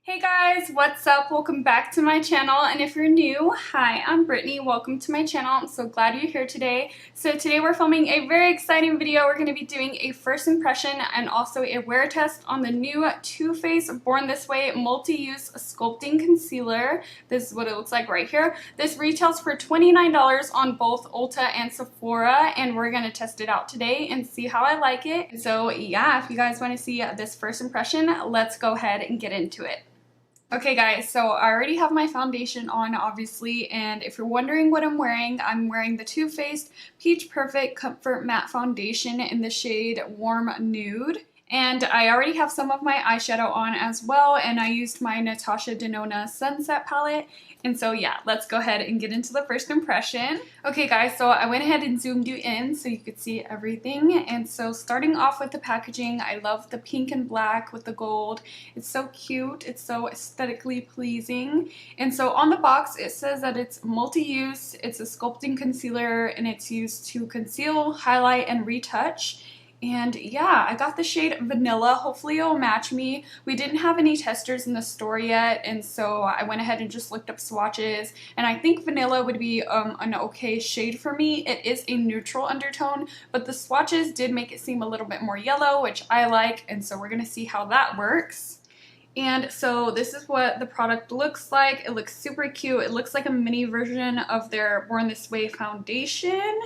Hey guys, what's up? Welcome back to my channel, and if you're new, hi, I'm Brittany. Welcome to my channel. I'm so glad you're here today. So today we're filming a very exciting video. We're going to be doing a first impression and also a wear test on the new Too Faced Born This Way Multi-Use Sculpting Concealer. This is what it looks like right here. This retails for $29 on both Ulta and Sephora, and we're going to test it out today and see how I like it. So yeah, if you guys want to see this first impression, let's go ahead and get into it. Okay guys, so I already have my foundation on obviously, and if you're wondering what I'm wearing the Too Faced Peach Perfect Comfort Matte Foundation in the shade Warm Nude. And I already have some of my eyeshadow on as well, and I used my Natasha Denona Sunset palette. And so yeah, let's go ahead and get into the first impression. Okay guys, so I went ahead and zoomed you in so you could see everything. And so starting off with the packaging, I love the pink and black with the gold. It's so cute, it's so aesthetically pleasing. And so on the box it says that it's multi-use, it's a sculpting concealer, and it's used to conceal, highlight, and retouch. And yeah, I got the shade Vanilla. Hopefully it'll match me. We didn't have any testers in the store yet, and so I went ahead and just looked up swatches, and I think Vanilla would be an okay shade for me. It is a neutral undertone, but the swatches did make it seem a little bit more yellow, which I like, and so we're gonna see how that works. And so this is what the product looks like. It looks super cute. It looks like a mini version of their Born This Way foundation.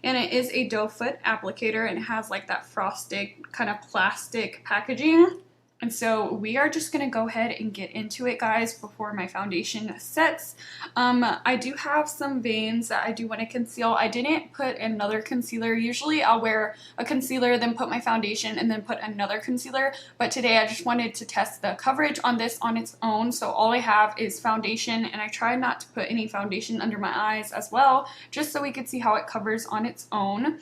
And it is a doe foot applicator, and it has like that frosted kind of plastic packaging. And so we are just going to go ahead and get into it, guys, before my foundation sets. I do have some veins that I do want to conceal. I didn't put another concealer. Usually I'll wear a concealer, then put my foundation, and then put another concealer. But today I just wanted to test the coverage on this on its own. So all I have is foundation, and I try not to put any foundation under my eyes as well, just so we could see how it covers on its own.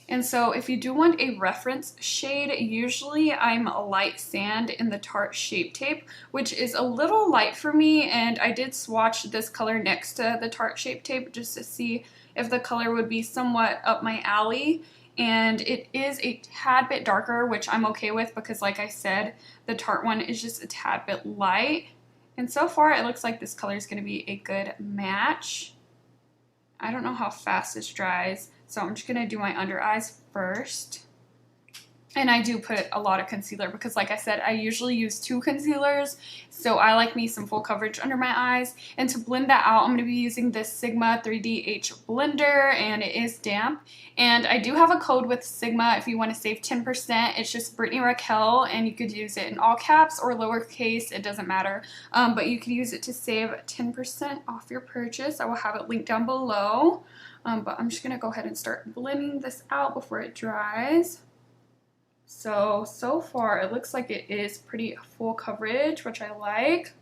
And so if you do want a reference shade, usually I'm a light sand in the Tarte Shape Tape, which is a little light for me, and I did swatch this color next to the Tarte Shape Tape just to see if the color would be somewhat up my alley. And it is a tad bit darker, which I'm okay with because, like I said, the Tarte one is just a tad bit light. And so far it looks like this color is going to be a good match. I don't know how fast this dries, so I'm just going to do my under eyes first. And I do put a lot of concealer because, like I said, I usually use 2 concealers, so I like me some full coverage under my eyes. And to blend that out, I'm going to be using this Sigma 3D H blender, and it is damp. And I do have a code with Sigma if you want to save 10%. It's just BritanyRaquell, and you could use it in all caps or lowercase. It doesn't matter, but you could use it to save 10% off your purchase. I will have it linked down below. But I'm just going to go ahead and start blending this out before it dries. So far it looks like it is pretty full coverage, which I like.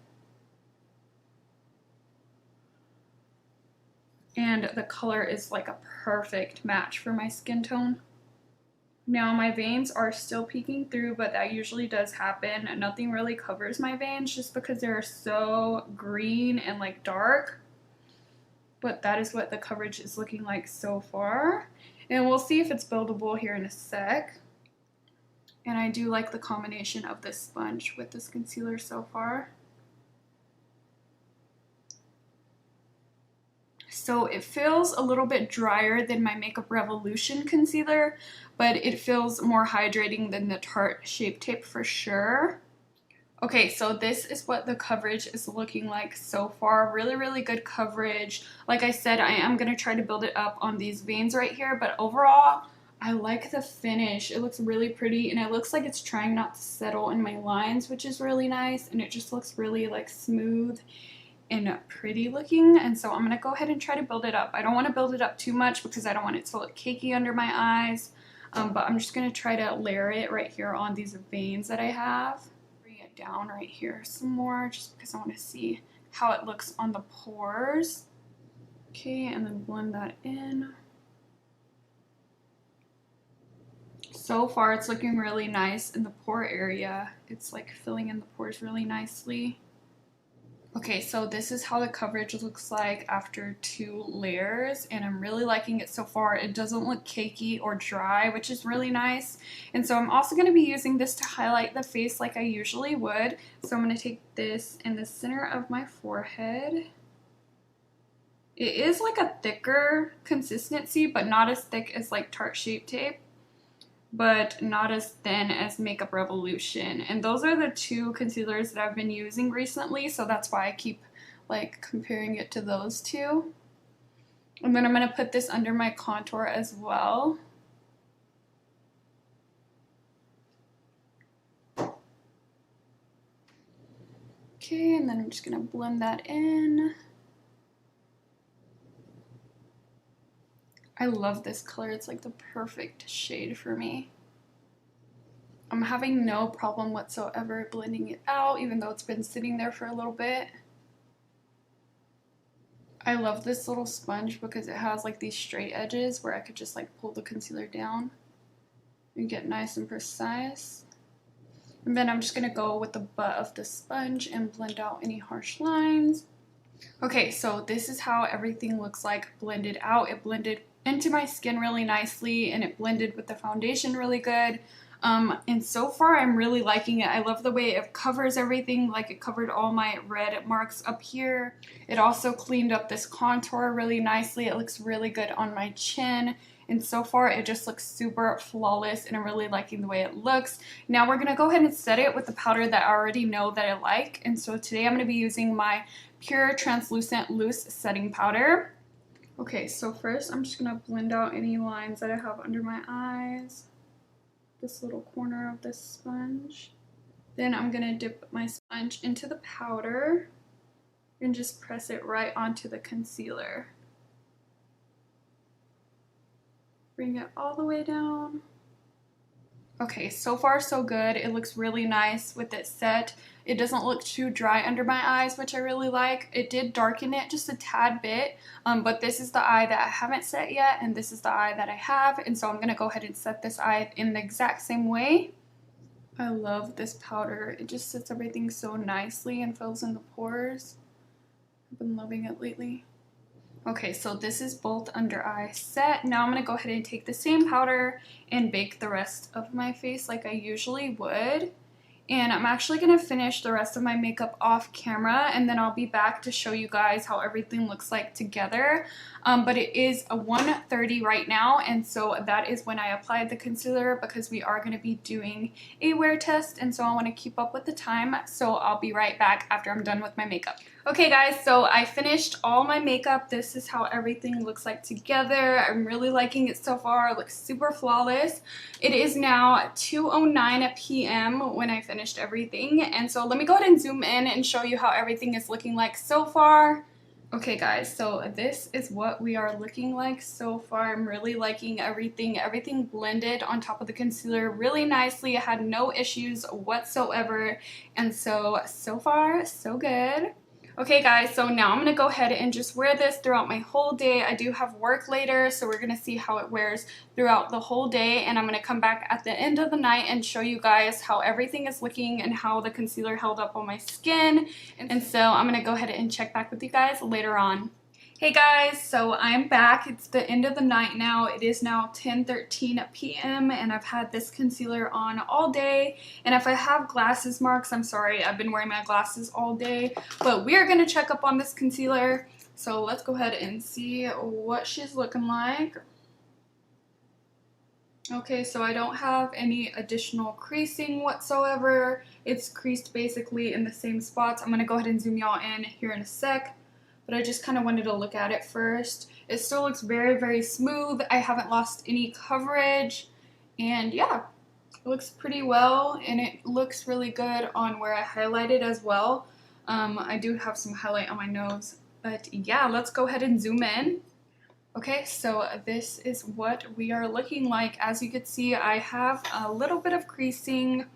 And the color is like a perfect match for my skin tone. Now my veins are still peeking through, but that usually does happen. Nothing really covers my veins just because they're so green and like dark. But that is what the coverage is looking like so far. And we'll see if it's buildable here in a sec. And I do like the combination of this sponge with this concealer so far. So it feels a little bit drier than my Makeup Revolution concealer, but it feels more hydrating than the Tarte Shape Tape for sure. Okay, so this is what the coverage is looking like so far. Really, really good coverage. Like I said, I am going to try to build it up on these veins right here, but overall, I like the finish. It looks really pretty, and it looks like it's trying not to settle in my lines, which is really nice, and it just looks really like smooth and pretty looking. And so I'm going to go ahead and try to build it up. I don't want to build it up too much because I don't want it to look cakey under my eyes, but I'm just going to try to layer it right here on these veins that I have. Bring it down right here some more just because I want to see how it looks on the pores. Okay, and then blend that in. So far it's looking really nice in the pore area. It's like filling in the pores really nicely. Okay, so this is how the coverage looks like after 2 layers, and I'm really liking it so far. It doesn't look cakey or dry, which is really nice. And so I'm also going to be using this to highlight the face like I usually would. So I'm going to take this in the center of my forehead. It is like a thicker consistency, but not as thick as like Tarte Shape Tape, but not as thin as Makeup Revolution. And those are the 2 concealers that I've been using recently, so that's why I keep like comparing it to those 2. And then I'm going to put this under my contour as well. Okay, and then I'm just going to blend that in. I love this color. It's like the perfect shade for me. I'm having no problem whatsoever blending it out, even though it's been sitting there for a little bit. I love this little sponge because it has like these straight edges where I could just like pull the concealer down and get nice and precise. And then I'm just going to go with the butt of the sponge and blend out any harsh lines. Okay, so this is how everything looks like blended out. It blended into my skin really nicely, and it blended with the foundation really good. And so far I'm really liking it. I love the way it covers everything, like it covered all my red marks up here. It also cleaned up this contour really nicely. It looks really good on my chin. And so far it just looks super flawless, and I'm really liking the way it looks. Now we're gonna go ahead and set it with the powder that I already know that I like. And so today I'm gonna be using my Pure Translucent Loose Setting Powder. Okay, so first I'm just going to blend out any lines that I have under my eyes, this little corner of this sponge. Then I'm going to dip my sponge into the powder and just press it right onto the concealer. Bring it all the way down. Okay, so far so good. It looks really nice with it set. It doesn't look too dry under my eyes, which I really like. It did darken it just a tad bit, but this is the eye that I haven't set yet, and this is the eye that I have, and so I'm going to go ahead and set this eye in the exact same way. I love this powder. It just sets everything so nicely and fills in the pores. I've been loving it lately. Okay, so this is both under eye set. Now I'm going to go ahead and take the same powder and bake the rest of my face like I usually would. And I'm actually going to finish the rest of my makeup off camera, and then I'll be back to show you guys how everything looks like together. But it is a 1:30 right now, and so that is when I applied the concealer, because we are going to be doing a wear test, and so I want to keep up with the time. So I'll be right back after I'm done with my makeup. Okay guys, so I finished all my makeup. This is how everything looks like together. I'm really liking it so far. It looks super flawless. It is now 2:09 p.m. when I finished everything, and so let me go ahead and zoom in and show you how everything is looking like so far. Okay guys, so this is what we are looking like so far. I'm really liking everything. Everything blended on top of the concealer really nicely. I had no issues whatsoever, and so far so good. Okay guys, so now I'm going to go ahead and just wear this throughout my whole day. I do have work later, so we're going to see how it wears throughout the whole day, and I'm going to come back at the end of the night and show you guys how everything is looking and how the concealer held up on my skin. And so I'm going to go ahead and check back with you guys later on. Hey guys, so I'm back. It's the end of the night now. It is now 10:13 p.m. and I've had this concealer on all day. And if I have glasses marks, I'm sorry. I've been wearing my glasses all day. But we're going to check up on this concealer. So let's go ahead and see what she's looking like. Okay, so I don't have any additional creasing whatsoever. It's creased basically in the same spots. I'm going to go ahead and zoom y'all in here in a sec. But I just kind of wanted to look at it first. It still looks very, very smooth. I haven't lost any coverage. And yeah, it looks pretty well. And it looks really good on where I highlighted as well. I do have some highlight on my nose. But yeah, let's go ahead and zoom in. Okay, so this is what we are looking like. As you can see, I have a little bit of creasing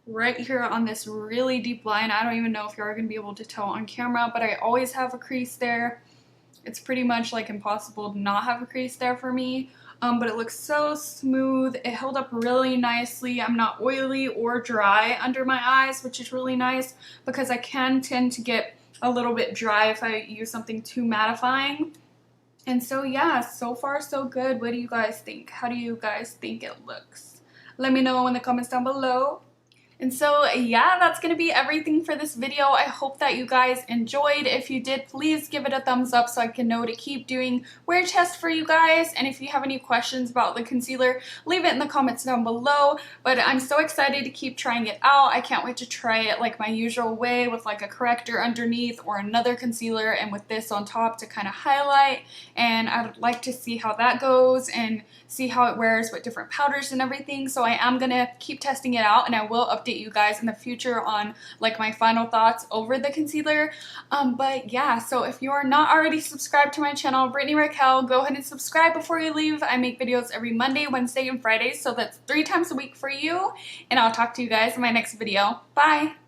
right here on this really deep line. I don't even know if you're going to be able to tell on camera, but I always have a crease there. It's pretty much like impossible to not have a crease there for me. But it looks so smooth. It held up really nicely. I'm not oily or dry under my eyes, which is really nice because I can tend to get a little bit dry if I use something too mattifying. And so yeah, so far so good. What do you guys think? How do you guys think it looks? Let me know in the comments down below. And so yeah, that's going to be everything for this video. I hope that you guys enjoyed. If you did, please give it a thumbs up so I can know to keep doing wear tests for you guys. And if you have any questions about the concealer, leave it in the comments down below. But I'm so excited to keep trying it out. I can't wait to try it like my usual way with like a corrector underneath or another concealer and with this on top to kind of highlight. And I'd like to see how that goes and see how it wears with different powders and everything. So I am going to keep testing it out, and I will update you guys in the future on like my final thoughts over the concealer. But yeah, so if you are not already subscribed to my channel, BritanyRaquell, go ahead and subscribe before you leave. I make videos every Monday, Wednesday, and Friday, so that's 3 times a week for you. And I'll talk to you guys in my next video. Bye!